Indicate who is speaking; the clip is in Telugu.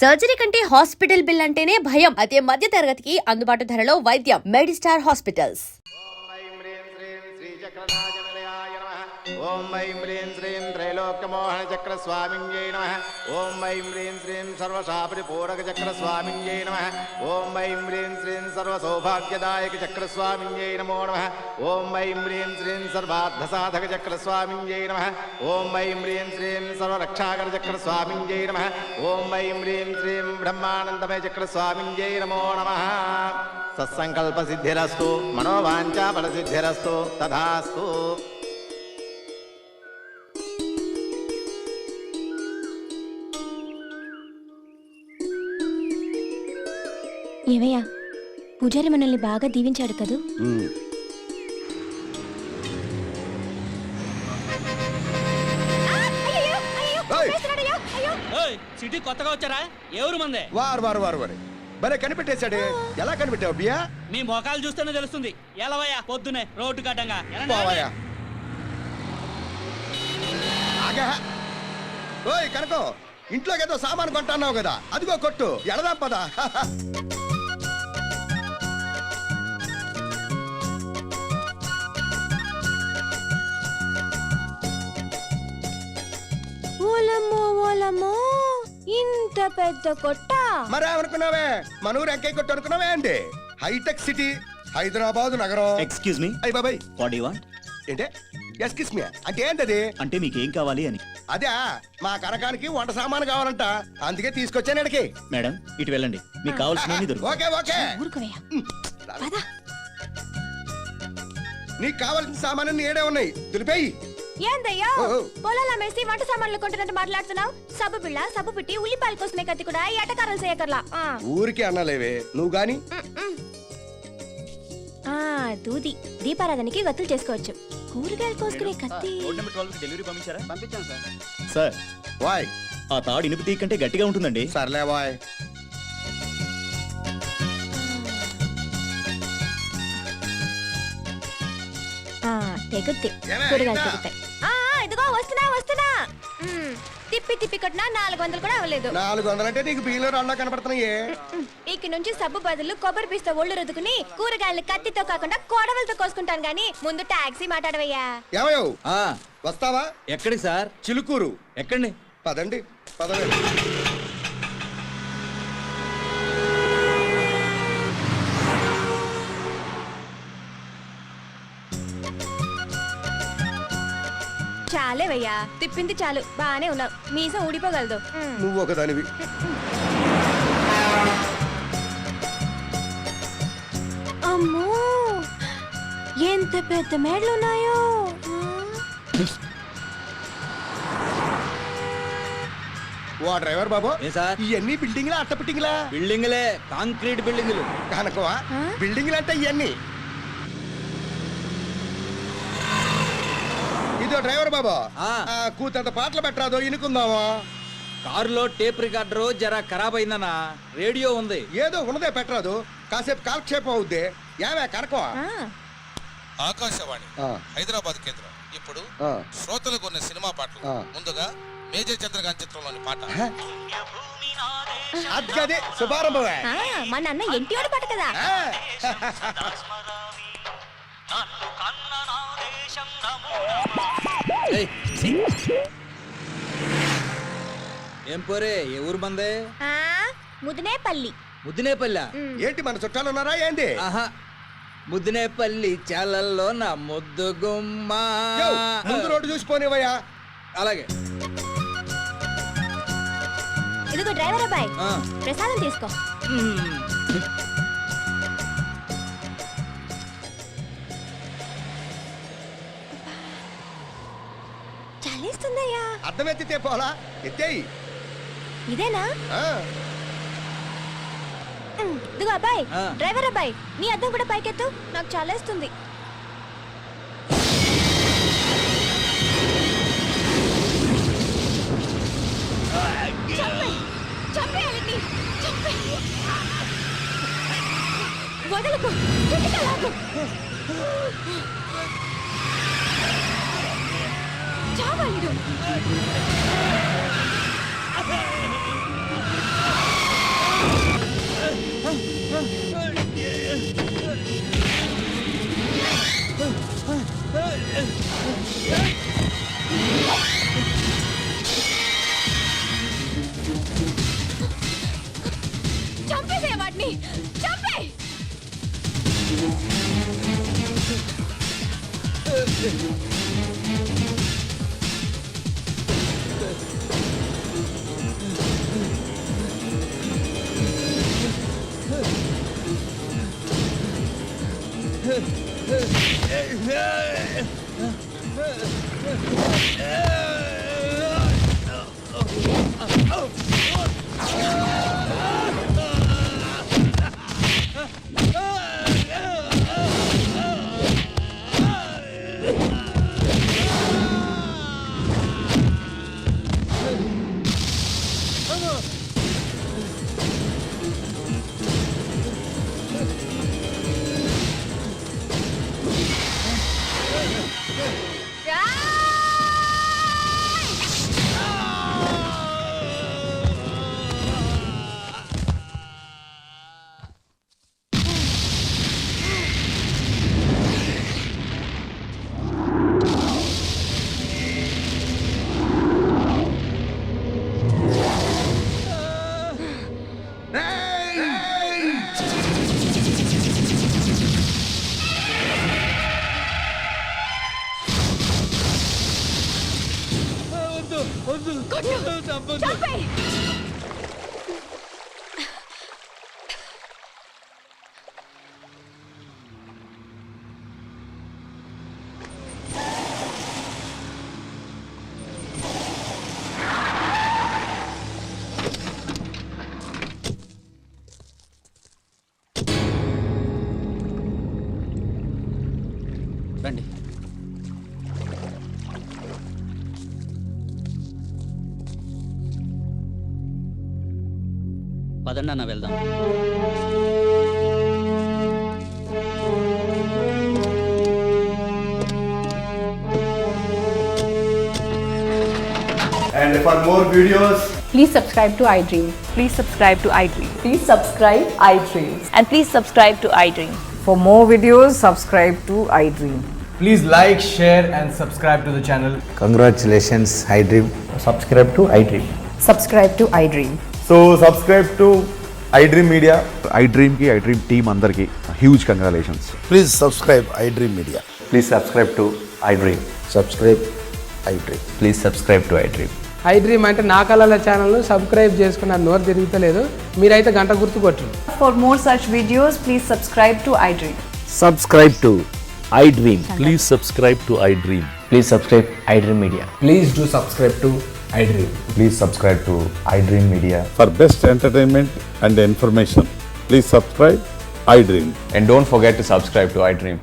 Speaker 1: సర్జరీ కంటే హాస్పిటల్ బిల్ అంటేనే భయం. అదే మధ్య తరగతికి అందుబాటు ధరలో వైద్యం. Medistar hospitals.
Speaker 2: ఓం ఐం హ్రీం శ్రీం త్రైలోక్యమోహన చక్ర స్వామింజై నమః. ఓం ఐం హ్రీం శ్రీం సర్వశాపరిపూరక చక్ర స్వామింజై నమః. ఓం ఐం హ్రీం శ్రీం సర్వసౌభాగ్యదాయక చక్ర స్వామింజై నమో నమః. ఓం ఐం హ్రీం శ్రీం సర్వార్థసాధక చక్ర స్వామింజై నమః. ఓం ఐం హ్రీం శ్రీం సర్వరక్షాకర చక్ర స్వామింజై నమః. ఓం ఐం హ్రీం శ్రీం బ్రహ్మానందమయ చక్ర స్వామింజై నమో నమః. సత్సంకల్ప సిద్ధిరస్తు, మనోవాంఛా ఫలసిద్ధిరస్తు, తథాస్తు.
Speaker 3: ఏవయ్యా, పూజారి మనల్ని బాగా దీవించాడు కదూ.
Speaker 4: సిటీ కొత్తగా వచ్చారా? ఎవరు మందే?
Speaker 5: వారు భలే కనిపెట్టేశాడే. ఎలా కనిపెట్టావు బియ్యా?
Speaker 4: మీ మొఖాలు చూస్తేనే తెలుస్తుంది. ఎలవయ్యా పొద్దునే రోడ్డు కట్టంగా.
Speaker 5: పోవయ్యా. ఆగా. ఓయ్ కనుకో, ఇంట్లోకి ఏదో సామాను కొంటున్నావు కదా, అదిగో కొట్టు. ఎడదాం పదా.
Speaker 3: ఓలమ్మో, ఇంత పెద్ద కొట్ట.
Speaker 5: మరేమనుకున్నావే, మన ఊరు ఎంకై కొట్టు అనుకున్నావే అండి. హైటెక్ సిటీ హైదరాబాద్ నగరం.
Speaker 6: Excuse me.
Speaker 5: అయ్య బాబాయ్,
Speaker 6: వాట్ యు వాంట్?
Speaker 5: ఏంటే ఎస్కిస్ మీ అంటే ఏంటది?
Speaker 6: అంటే మీకేం కావాలి అని.
Speaker 5: అదే మా కనకానికి వంట సామాను కావాలంట, అందుకే తీసుకొచ్చాను ఇక్కడికి.
Speaker 6: మేడం ఇటు వెళ్ళండి, మీకు కావాల్సినవి దొరుకుతాయి.
Speaker 5: Okay okay.
Speaker 3: ఊరుకోవయ్యా. పద.
Speaker 5: నీకు కావాల్సిన సామాను ఏడే ఉన్నాయి, దులిపేయి.
Speaker 3: ఏందయ్యా, పొలాలు అమ్మేసి వంట సామాన్లు కొంటున్నట్టు మాట్లాడుతున్నావు? సబ్బు పిల్ల, సబ్బు పిట్టి, ఉల్లిపాయల కోసమే కత్తి కూడా ఎటకారం చేయకర్లా.
Speaker 5: ఊరికి అన్నలేవే నువ్వు గాని.
Speaker 3: దూది దీపారాధనకి వత్తులు చేసుకోవచ్చు. కూరగాయలు కోసుకునే కత్తి.
Speaker 6: డెలివరీ పంపించారా?
Speaker 4: పంపించాను సార్.
Speaker 6: సార్,
Speaker 5: వాయ్
Speaker 6: ఆ తాడు ఇనుపు తీయ కంటే గట్టిగా ఉంటుందండి.
Speaker 5: సర్లే వాయ్.
Speaker 3: తెగుద్ది,
Speaker 5: ఏమే,
Speaker 3: కూరగాయలు
Speaker 5: ఇంకా?
Speaker 3: తెగుతాయి. ఇదిగో వస్తున్నా. తిప్పి కొట్టినా 400 కూడా అవ్వలేదు.
Speaker 5: 400 అంటే నీకు బియ్యంలో రెండు కనపడుతున్నాయే.
Speaker 3: ఇక నుంచి సబ్బు బదులు కొబ్బరి పీస్తో ఒళ్ళు రుద్దుకుని కూరగాయలు కత్తితో కాకుండా కోడవలతో కోసుకుంటాను గానీ ముందు టాక్సీ మాట్లాడవయ్యా.
Speaker 5: ఏమయ్యో వస్తావా?
Speaker 6: ఎక్కడికి సార్?
Speaker 5: చిలుకూరు.
Speaker 6: ఎక్కండి.
Speaker 5: పదండి పదండి.
Speaker 3: చాలేవయ్యా, తిప్పింది చాలు. బానే ఉన్నావు, మీసం ఊడిపోగలదు.
Speaker 5: నువ్వు ఒకదానివి.
Speaker 3: అమ్మో, ఎంత పెద్ద మేడలున్నాయో.
Speaker 5: ఓ డ్రైవర్ బాబు,
Speaker 6: ఏ సార్?
Speaker 5: ఇవన్నీ బిల్డింగ్లా అట్ట బిల్డింగ్లా?
Speaker 6: బిల్డింగ్లే, కాంక్రీట్ బిల్డింగ్లు.
Speaker 5: కనుకవా బిల్డింగ్లు అంటే ఇవన్నీ. ఇదో డ్రైవర్ బాబు, కూతంత పాటలు పెట్టరాదో ఇనుకుందామా?
Speaker 6: కారులో టేప్ రికార్డర్ జరా ఖరాబ్ అయిందనా. రేడియో ఉంది.
Speaker 5: ఏదో ఉన్నదే పెట్టరాదు, కాసేపు కాలక్షేపం అవుద్ది. ఏమే కనుకవా?
Speaker 7: ఆకాశవాణి హైదరాబాద్ కేంద్రం ఇప్పుడు శ్రోతలకు ఉన్న సినిమా పాటలు. ముందుగా మేజర్ చంద్రకాంత్ చిత్రంలోని పాట.
Speaker 5: అదే శుభారంభమే.
Speaker 3: మా నాన్న ఎంటివాడు పాట కదా.
Speaker 6: ఏం పోరే, ఏ ఊరు మందే?
Speaker 3: ముదినేపల్లి.
Speaker 6: ముద్దినేపల్లి.
Speaker 5: ఏంటి మన చుట్టాలు ఉన్నారా ఏంటి?
Speaker 6: ఆహా, ముద్దినేపల్లి చాలల్లో నా ముద్దు గుమ్మ.
Speaker 5: ముందు రోడ్డు చూసిపోనివయ్యా.
Speaker 6: అలాగే.
Speaker 3: ఇదిగో డ్రైవర్ అబ్బాయి, ప్రసాదం తీసుకో. చలేస్తుందయ్యా.
Speaker 5: అర్థం ఎత్తితే పోలా, ఎత్తేయి.
Speaker 3: ఇదేనా? ఇదిగో అబ్బాయి, డ్రైవర్ అబ్బాయి, నీ అద్దం కూడా పైకెత్తు, నాకు చలేస్తుంది. వదలకు, చావాలిడు. చంపేసే వాటిని, చంపే. చంపే.
Speaker 4: రండి. పదండి అన్న వెళ్దాం.
Speaker 8: And for more videos,
Speaker 9: Please subscribe to iDream.
Speaker 10: Please subscribe to iDream.
Speaker 9: Please subscribe iDream.
Speaker 10: And please subscribe to iDream.
Speaker 9: For more videos, subscribe to iDream.
Speaker 8: please like, share, and subscribe to the channel.
Speaker 11: Congratulations, iDream.
Speaker 8: Subscribe to iDream.
Speaker 9: Subscribe to iDream.
Speaker 8: So subscribe to iDream Media.
Speaker 5: iDream ki iDream team andarki huge congratulations.
Speaker 11: Please subscribe iDream Media.
Speaker 8: Please subscribe to iDream.
Speaker 11: Subscribe iDream.
Speaker 8: Please subscribe to iDream.
Speaker 9: iDream అంటే నా కళల ఛానల్ను సబ్స్క్రైబ్ చేసుకున్న నోరు తిరుగుతలేదు, మీరైతే గంట గుర్తు కొట్టండి.
Speaker 10: For more such videos, please subscribe to iDream.
Speaker 11: Subscribe to iDream.
Speaker 12: Please subscribe to iDream.
Speaker 11: Please subscribe iDream Media.
Speaker 8: Please do subscribe to iDream.
Speaker 5: Please subscribe to iDream Media.
Speaker 12: For best entertainment and information, please subscribe iDream.
Speaker 8: And don't forget to subscribe to iDream.